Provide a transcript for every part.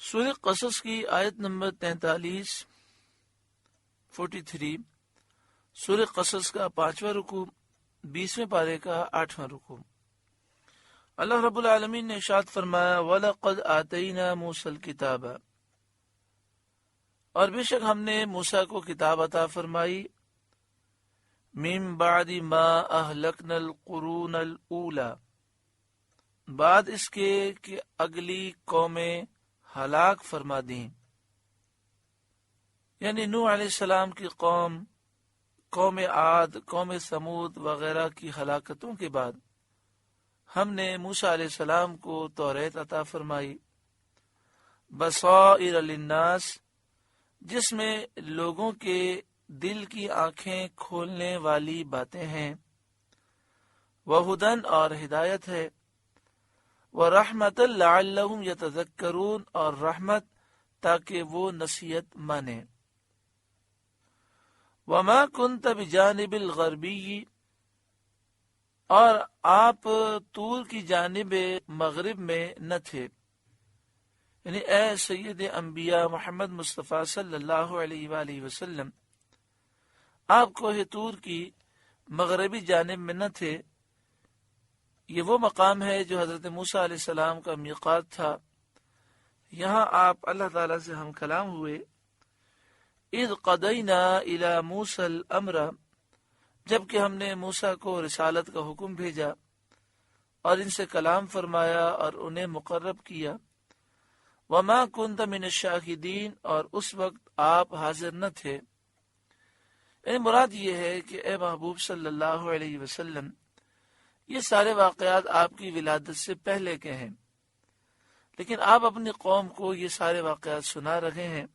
سورہ قصص کی آیت نمبر 43 سورہ قصص کا 5واں رکوع 20ویں پارے کا 8واں رکوع۔ اللہ رب العالمین نے ارشاد فرمایا وَلَقَدْ آتَيْنَا مُوسَى الْكِتَابَ، اور بے شک ہم نے موسیٰ کو کتاب عطا فرمائی، مِن بَعْدِ مَا أَهْلَكْنَا الْقُرُونَ الْأُولَى، بعد اس کے کہ اگلی قومیں ہلاک فرما دیں، یعنی نوح علیہ السلام کی قوم عاد، قوم ثمود وغیرہ کی ہلاکتوں کے بعد ہم نے موسیٰ علیہ السلام کو توریت عطا فرمائی، بصائر للناس، جس میں لوگوں کے دل کی آنکھیں کھولنے والی باتیں ہیں، وہدن اور ہدایت ہے، ورحمۃ لعلہم یتذکرون اور رحمت تاکہ وہ نصیحت مانیں۔ وما کنت بجانب الغربی، اور آپ طور کی جانب مغرب میں نہ تھے، یعنی اے سید انبیاء محمد مصطفیٰ صلی اللہ علیہ وآلہ وسلم، آپ کوہ طور کی مغربی جانب میں نہ تھے۔ یہ وہ مقام ہے جو حضرت موسیٰ علیہ السلام کا میقات تھا، یہاں آپ اللہ تعالیٰ سے ہم کلام ہوئے۔ اذ قضینا الی موسیٰ الامر، جبکہ ہم نے موسیٰ کو رسالت کا حکم بھیجا اور ان سے کلام فرمایا اور انہیں مقرب کیا، وما کنت من الشاہدین، اور اس وقت آپ حاضر نہ تھے۔ یعنی مراد یہ ہے کہ اے محبوب صلی اللہ علیہ وسلم، یہ سارے واقعات آپ کی ولادت سے پہلے کے ہیں، لیکن آپ اپنی قوم کو یہ سارے واقعات سنا رہے ہیں۔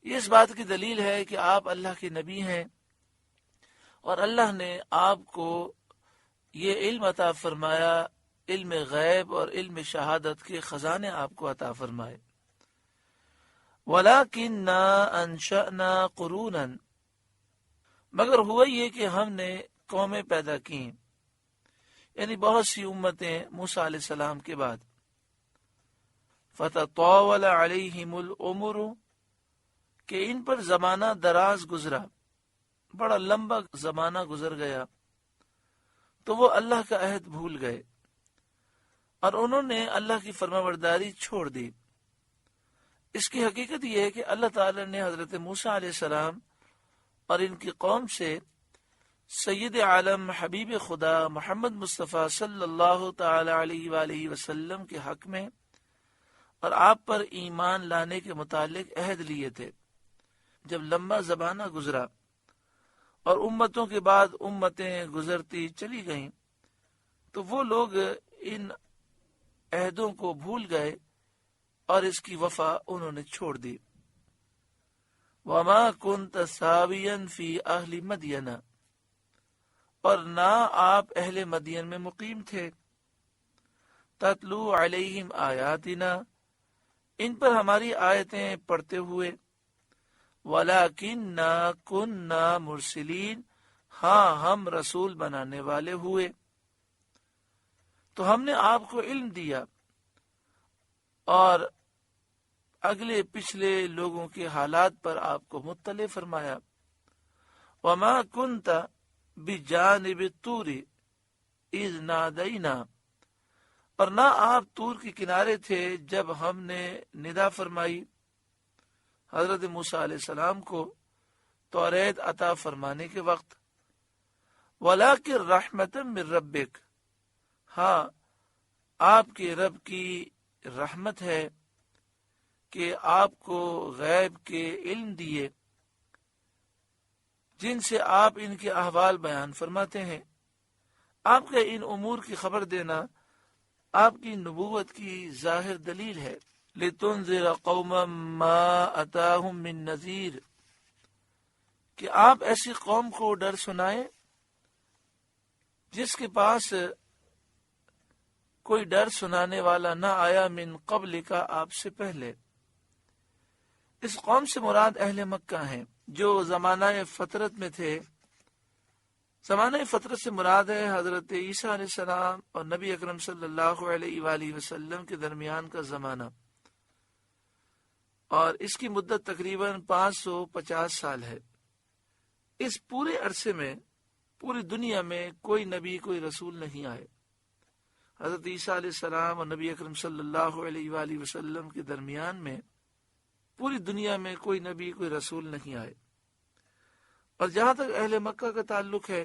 یہ اس بات کی دلیل ہے کہ آپ اللہ کے نبی ہیں، اور اللہ نے آپ کو یہ علم عطا فرمایا، علم غیب اور علم شہادت کے خزانے آپ کو عطا فرمائے۔ وَلَكِنَّا أَنشَأْنَا قُرُونًا، مگر ہوا یہ کہ ہم نے قومیں پیدا کیں، یعنی بہت سی امتیں موسیٰ علیہ السلام کے بعد۔ فَتَطَاوَلَ عَلَيْهِمُ الْعُمُرُ، کہ ان پر زمانہ دراز گزرا، بڑا لمبا زمانہ گزر گیا، تو وہ اللہ کا عہد بھول گئے اور انہوں نے اللہ کی فرمانبرداری چھوڑ دی۔ اس کی حقیقت یہ ہے کہ اللہ تعالی نے حضرت موسیٰ علیہ السلام اور ان کی قوم سے سید عالم حبیب خدا محمد مصطفیٰ صلی اللہ تعالی علیہ وآلہ وسلم کے حق میں اور آپ پر ایمان لانے کے متعلق عہد لیے تھے۔ جب لمبا زمانہ گزرا اور امتوں کے بعد امتیں گزرتی چلی گئیں، تو وہ لوگ ان عہدوں کو بھول گئے اور اس کی وفا انہوں نے چھوڑ دی۔ وَمَا كُنْتَ سَاوِيًا فِي أَهْلِ مَدْيَنَ، اور نہ آپ اہل مدین میں مقیم تھے، تَتْلُو عَلَيْهِمْ آیاتنا، ان پر ہماری آیتیں پڑھتے ہوئے، وَلَكِنَّا كُنَّا مُرْسِلِينَ، ہاں ہم رسول بنانے والے ہوئے۔ تو ہم نے آپ کو علم دیا اور اگلے پچھلے لوگوں کے حالات پر آپ کو مطلع فرمایا۔ وَمَا كُنْتَ بِجَانِبِ الطُّورِ إِذْ نَادَيْنَا، اور نہ آپ طور کے کنارے تھے جب ہم نے ندا فرمائی حضرت موسیٰ علیہ السلام کو توریت عطا فرمانے کے وقت۔ وَلَكِنْ رَحْمَةً مِّن رَبِّكَ، ہاں آپ کے رب کی رحمت ہے کہ آپ کو غیب کے علم دیے جن سے آپ ان کے احوال بیان فرماتے ہیں۔ آپ کے ان امور کی خبر دینا آپ کی نبوت کی ظاہر دلیل ہے۔ لِتُنذِرَ قَوْمًا مَا أَتَاهُم مِّن نَذِيرٍ، کہ آپ ایسی قوم کو ڈر سنائیں جس کے پاس کوئی ڈر سنانے والا نہ آیا، من قبل کا، آپ سے پہلے۔ اس قوم سے مراد اہل مکہ ہیں جو زمانہ فطرت میں تھے۔ زمانہ فطرت سے مراد ہے حضرت عیسیٰ علیہ السلام اور نبی اکرم صلی اللہ علیہ وآلہ وسلم کے درمیان کا زمانہ۔ اور اس کی مدت تقریباً 550 سال ہے۔ اس پورے عرصے میں پوری دنیا میں کوئی نبی کوئی رسول نہیں آئے۔ حضرت عیسیٰ علیہ السلام اور نبی اکرم صلی اللہ علیہ وآلہ وسلم کے درمیان میں پوری دنیا میں کوئی نبی کوئی رسول نہیں آئے۔ اور جہاں تک اہل مکہ کا تعلق ہے،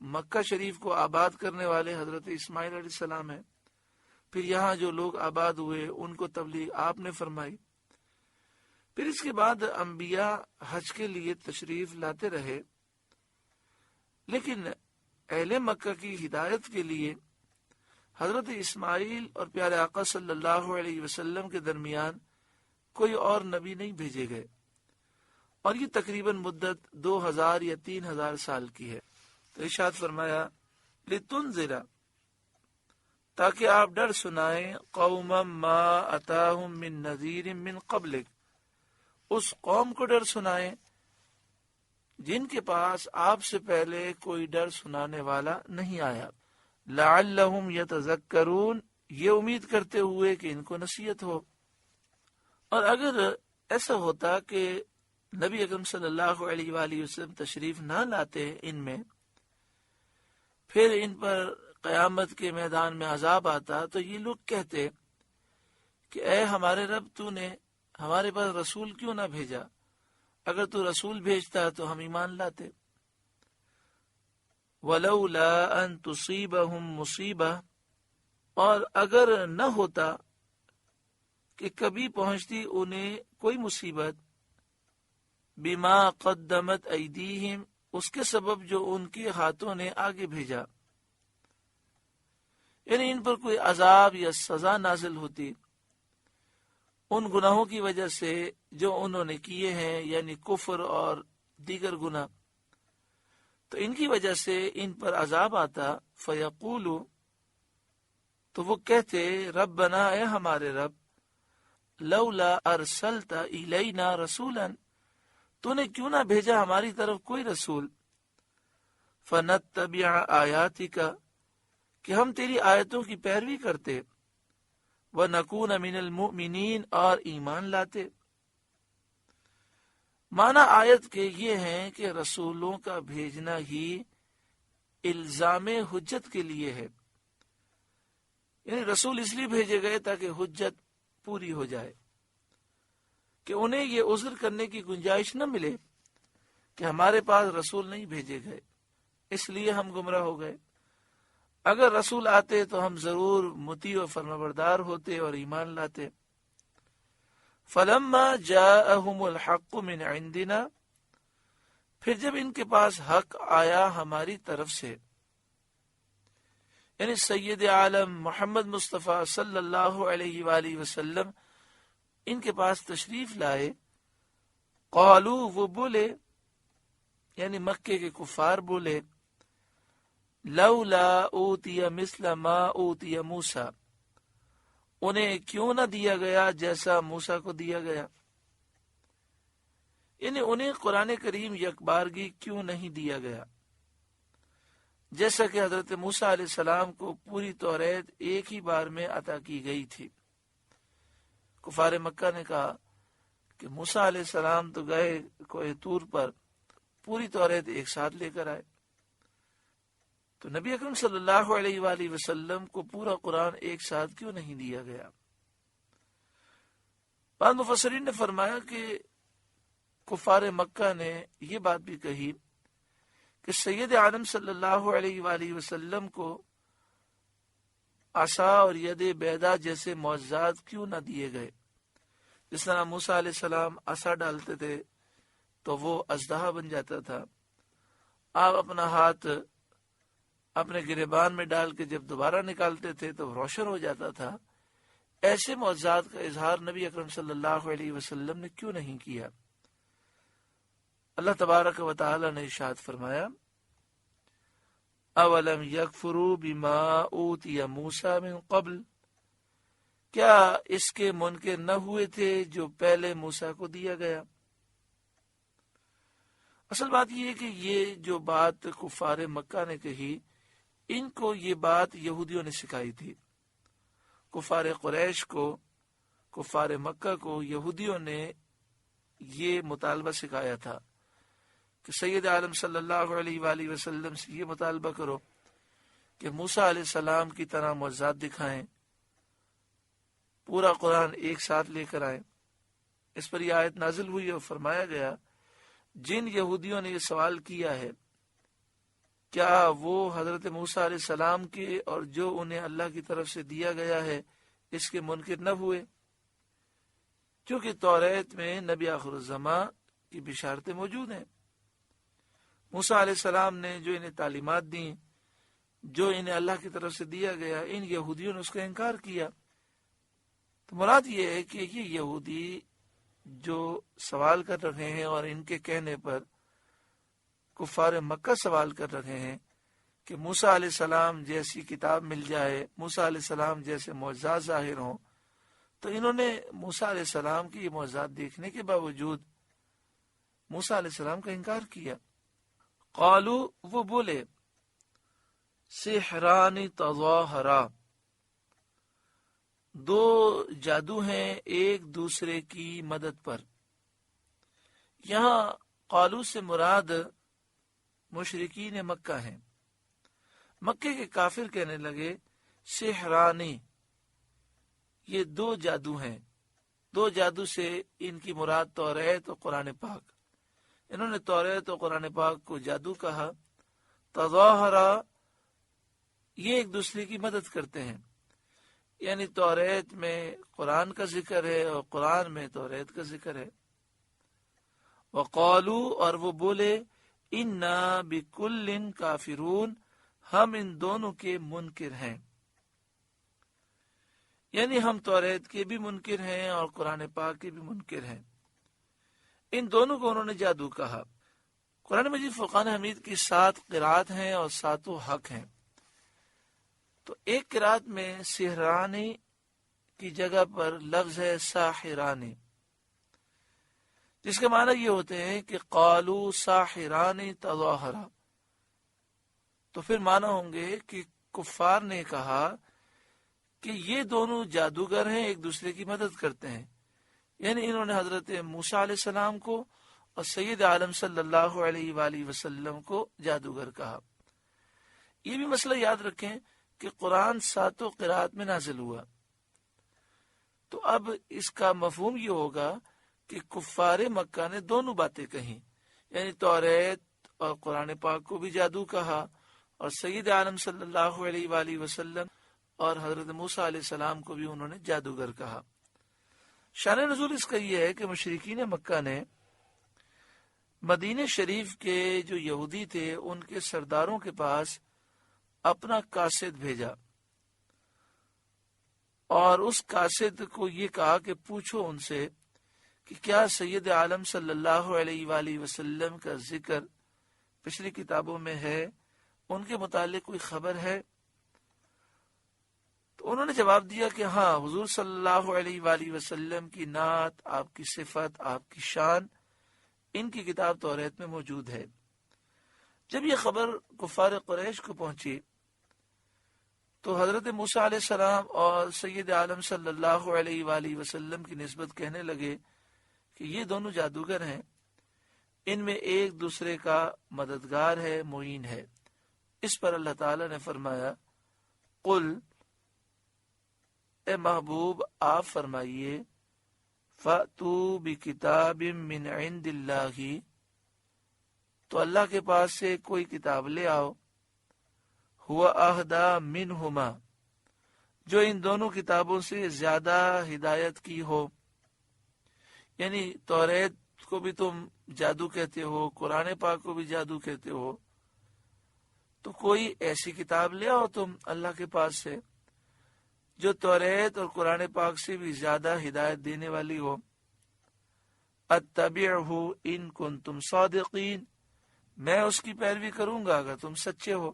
مکہ شریف کو آباد کرنے والے حضرت اسماعیل علیہ السلام ہیں۔ پھر یہاں جو لوگ آباد ہوئے ان کو تبلیغ آپ نے فرمائی۔ پھر اس کے بعد انبیاء حج کے لیے تشریف لاتے رہے، لیکن اہل مکہ کی ہدایت کے لیے حضرت اسماعیل اور پیارے آقا صلی اللہ علیہ وسلم کے درمیان کوئی اور نبی نہیں بھیجے گئے، اور یہ تقریباً مدت 2000 یا 3000 سال کی ہے۔ تو ارشاد فرمایا لِتُنذِرَ، تاکہ آپ ڈر سنائیں، قوما ما اتاہم من نذیر من قبلک، اس قوم کو ڈر سنائیں جن کے پاس آپ سے پہلے کوئی ڈر سنانے والا نہیں آیا، لعلہم یتذکرون، یہ امید کرتے ہوئے کہ ان کو نصیحت ہو۔ اور اگر ایسا ہوتا کہ نبی اکرم صلی اللہ علیہ وآلہ وسلم تشریف نہ لاتے ان میں، پھر ان پر قیامت کے میدان میں عذاب آتا، تو یہ لوگ کہتے کہ اے ہمارے رب، تو نے ہمارے پاس رسول کیوں نہ بھیجا؟ اگر تو رسول بھیجتا تو ہم ایمان لاتے۔ وَلَوْلَا أَن تُصِيبَهُم مُصِيبَةٌ، اور اگر نہ ہوتا کہ کبھی پہنچتی انہیں کوئی مصیبت، بِمَا قَدَّمَتْ أَيْدِيهِمْ، اس کے سبب جو ان کے ہاتھوں نے آگے بھیجا، یعنی ان پر کوئی عذاب یا سزا نازل ہوتی ان گناہوں کی وجہ سے جو انہوں نے کیے ہیں، یعنی کفر اور دیگر گناہ، تو ان کی وجہ سے ان پر عذاب آتا، فیقولو، تو وہ کہتے، ربنا، اے ہمارے رب، لولا ارسلت الینا رسولا، تو نے کیوں نہ بھیجا ہماری طرف کوئی رسول، فنتبع آیاتک، کہ ہم تیری آیتوں کی پیروی کرتے، وَنَكُونَ مِنَ الْمُؤْمِنِينَ، اور ایمان لاتے۔ معنی آیت کے یہ ہیں کہ رسولوں کا بھیجنا ہی الزام حجت کے لیے ہے، یعنی رسول اس لیے بھیجے گئے تاکہ حجت پوری ہو جائے، کہ انہیں یہ عذر کرنے کی گنجائش نہ ملے کہ ہمارے پاس رسول نہیں بھیجے گئے، اس لیے ہم گمراہ ہو گئے۔ اگر رسول آتے تو ہم ضرور مطیع و فرمانبردار ہوتے اور ایمان لاتے۔ فلما جاءہم الحق من عندنا، پھر جب ان کے پاس حق آیا ہماری طرف سے، یعنی سید عالم محمد مصطفیٰ صلی اللہ علیہ وآلہ وسلم ان کے پاس تشریف لائے، قالو، وہ بولے، یعنی مکے کے کفار بولے، لولا اوتی مثل ما اوتی موسیٰ، انہیں کیوں نہ دیا گیا جیسا موسیٰ کو دیا گیا، یعنی انہیں قرآن کریم یکبارگی کیوں نہیں دیا گیا، جیسا کہ حضرت موسیٰ علیہ السلام کو پوری توریت ایک ہی بار میں عطا کی گئی تھی۔ کفار مکہ نے کہا کہ موسیٰ علیہ السلام تو گئے کوہ طور پر، پوری توریت ایک ساتھ لے کر آئے، تو نبی اکرم صلی اللہ علیہ وآلہ وسلم کو پورا قرآن ایک ساتھ کیوں نہیں دیا گیا؟ بعض مفسرین نے فرمایا کہ کفار مکہ نے یہ بات بھی کہی کہ سید عالم صلی اللہ علیہ وآلہ وسلم کو عصا اور ید بیضا جیسے معجزات کیوں نہ دیے گئے۔ جس طرح موسیٰ علیہ السلام عصا ڈالتے تھے تو وہ اژدہا بن جاتا تھا، آپ اپنا ہاتھ اپنے گریبان میں ڈال کے جب دوبارہ نکالتے تھے تو روشن ہو جاتا تھا، ایسے معجزات کا اظہار نبی اکرم صلی اللہ علیہ وسلم نے کیوں نہیں کیا؟ اللہ تبارک و تعالی نے ارشاد فرمایا، اولم یکفروا بما اوتی موسیٰ من قبل، کیا اس کے منکر نہ ہوئے تھے جو پہلے موسیٰ کو دیا گیا؟ اصل بات یہ ہے کہ یہ جو بات کفار مکہ نے کہی، ان کو یہ بات یہودیوں نے سکھائی تھی۔ کفار قریش کو کفار مکہ کو یہودیوں نے یہ مطالبہ سکھایا تھا کہ سید عالم صلی اللہ علیہ وآلہ وسلم سے یہ مطالبہ کرو کہ موسیٰ علیہ السلام کی طرح معجزات دکھائیں، پورا قرآن ایک ساتھ لے کر آئیں۔ اس پر یہ آیت نازل ہوئی اور فرمایا گیا جن یہودیوں نے یہ سوال کیا ہے کیا وہ حضرت موسیٰ علیہ السلام کے اور جو انہیں اللہ کی طرف سے دیا گیا ہے اس کے منکر نہ ہوئے، کیونکہ توریت میں نبی آخر الزماں کی بشارتیں موجود ہیں۔ موسیٰ علیہ السلام نے جو انہیں تعلیمات دیں، جو انہیں اللہ کی طرف سے دیا گیا، ان یہودیوں نے اس کا انکار کیا۔ تو مراد یہ ہے کہ یہ یہودی جو سوال کر رہے ہیں اور ان کے کہنے پر کفار مکہ سوال کر رہے ہیں کہ موسیٰ علیہ السلام جیسی کتاب مل جائے، موسیٰ علیہ السلام جیسے معجزات ظاہر ہوں، تو انہوں نے موسیٰ علیہ السلام کی یہ معجزات دیکھنے کے باوجود موسیٰ علیہ السلام کا انکار کیا۔ قالو، وہ بولے، سحران تظاہرا، دو جادو ہیں ایک دوسرے کی مدد پر۔ یہاں قالو سے مراد مشرکین مکہ ہیں۔ مکے کے کافر کہنے لگے سحرانی، یہ دو جادو ہیں، دو جادو سے ان کی مراد توریت اور قرآن پاک۔ انہوں نے توریت اور قرآن پاک کو جادو کہا۔ تظاہرا، یہ ایک دوسرے کی مدد کرتے ہیں، یعنی توریت میں قرآن کا ذکر ہے اور قرآن میں توریت کا ذکر ہے۔ وقالو، اور وہ بولے، انا بکل کافرون، ہم ان دونوں کے منکر ہیں، یعنی ہم توریت کے بھی منکر ہیں اور قرآن پاک کے بھی منکر ہیں۔ ان دونوں کو انہوں نے جادو کہا۔ قرآن مجید فرقان حمید کی 7 قرات ہیں اور 7 حق ہیں۔ تو ایک قرات میں سحرانی کی جگہ پر لفظ ہے ساحرانی، جس کے معنی یہ ہوتے ہیں کہ قالو ساحرانی تظاہرا، تو پھر معنی ہوں گے کہ کفار نے کہا کہ یہ دونوں جادوگر ہیں، ایک دوسرے کی مدد کرتے ہیں، یعنی انہوں نے حضرت موسیٰ علیہ السلام کو اور سید عالم صلی اللہ علیہ وآلہ وسلم کو جادوگر کہا۔ یہ بھی مسئلہ یاد رکھیں کہ قرآن 7 قرات میں نازل ہوا، تو اب اس کا مفہوم یہ ہوگا کہ کفار مکہ نے دونوں باتیں کہیں، یعنی توریت اور قرآن پاک کو بھی جادو کہا اور سید عالم صلی اللہ علیہ وآلہ وسلم اور حضرت موسیٰ علیہ السلام کو بھی انہوں نے جادوگر کہا۔ شان نزول اس کا یہ ہے کہ مشرکین مکہ نے مدینہ شریف کے جو یہودی تھے ان کے سرداروں کے پاس اپنا قاصد بھیجا اور اس قاصد کو یہ کہا کہ پوچھو ان سے کہ کیا سید عالم صلی اللہ علیہ وآلہ وسلم کا ذکر پچھلی کتابوں میں ہے، ان کے متعلق کوئی خبر ہے؟ تو انہوں نے جواب دیا کہ ہاں، حضور صلی اللہ علیہ وآلہ وسلم کی نعت، آپ کی صفت، آپ کی شان ان کی کتاب توریت میں موجود ہے۔ جب یہ خبر کفار قریش کو پہنچی تو حضرت موسیٰ علیہ السلام اور سید عالم صلی اللہ علیہ وآلہ وسلم کی نسبت کہنے لگے کہ یہ دونوں جادوگر ہیں، ان میں ایک دوسرے کا مددگار ہے، معین ہے۔ اس پر اللہ تعالی نے فرمایا، قل، اے محبوب آپ فرمائیے، فَأْتُوا بِكِتَابٍ مِّنْ عِنْدِ اللَّهِ، تو اللہ کے پاس سے کوئی کتاب لے آؤ، ہوا اہدا منہما، جو ان دونوں کتابوں سے زیادہ ہدایت کی ہو، یعنی توریت کو بھی تم جادو کہتے ہو، قرآن پاک کو بھی جادو کہتے ہو، تو کوئی ایسی کتاب لے آؤ تم اللہ کے پاس سے جو توریت اور قرآن پاک سے بھی زیادہ ہدایت دینے والی ہو۔ اتبعہ ان کنتم صادقین، میں اس کی پیروی کروں گا اگر تم سچے ہو،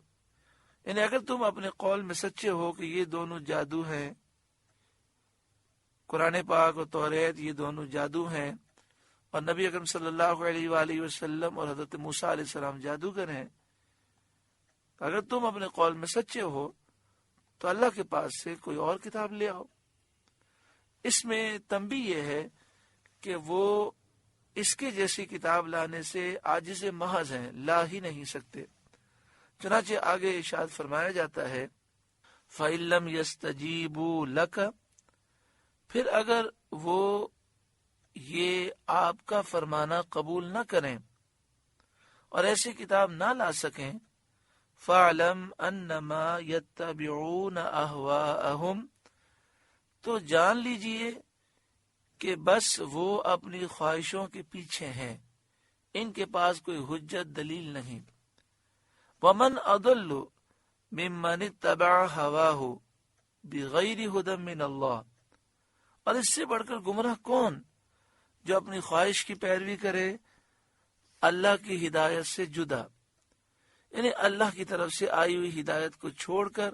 یعنی اگر تم اپنے قول میں سچے ہو کہ یہ دونوں جادو ہیں، قرآن پاک اور توریت یہ دونوں جادو ہیں، اور نبی اکرم صلی اللہ علیہ وآلہ وسلم اور حضرت موسیٰ علیہ السلام جادوگر ہیں، اگر تم اپنے قول میں سچے ہو تو اللہ کے پاس سے کوئی اور کتاب لے آؤ۔ اس میں تنبیہ یہ ہے کہ وہ اس کے جیسی کتاب لانے سے عاجز محض ہیں، لا ہی نہیں سکتے۔ چنانچہ آگے ارشاد فرمایا جاتا ہے فَإِن لَّمْ يَسْتَجِيبُوا لَكَ، پھر اگر وہ یہ آپ کا فرمانا قبول نہ کریں اور ایسی کتاب نہ لا سکیں، فَاعْلَمْ أَنَّمَا يَتَّبِعُونَ أَهْوَاءَهُمْ، تو جان لیجئے کہ بس وہ اپنی خواہشوں کے پیچھے ہیں، ان کے پاس کوئی حجت دلیل نہیں۔ وَمَنْ أَضَلُّ مِمَّنِ اتَّبَعَ هَوَاهُ بِغَيْرِ هُدًى مِّنَ اللَّهِ، اور اس سے بڑھ کر گمراہ کون جو اپنی خواہش کی پیروی کرے اللہ کی ہدایت سے جدا، یعنی اللہ کی طرف سے آئی ہوئی ہدایت کو چھوڑ کر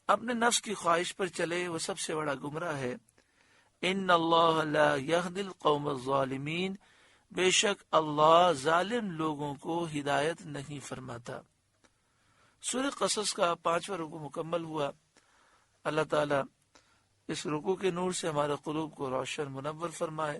اپنے نفس کی خواہش پر چلے، وہ سب سے بڑا گمراہ ہے۔ ان اللہ لا یہدی القوم الظالمین، بے شک اللہ ظالم لوگوں کو ہدایت نہیں فرماتا۔ سورہ قصص کا 5واں رکوع مکمل ہوا۔ اللہ تعالیٰ اس رکوع کے نور سے ہمارے قلوب کو روشن منور فرمائے۔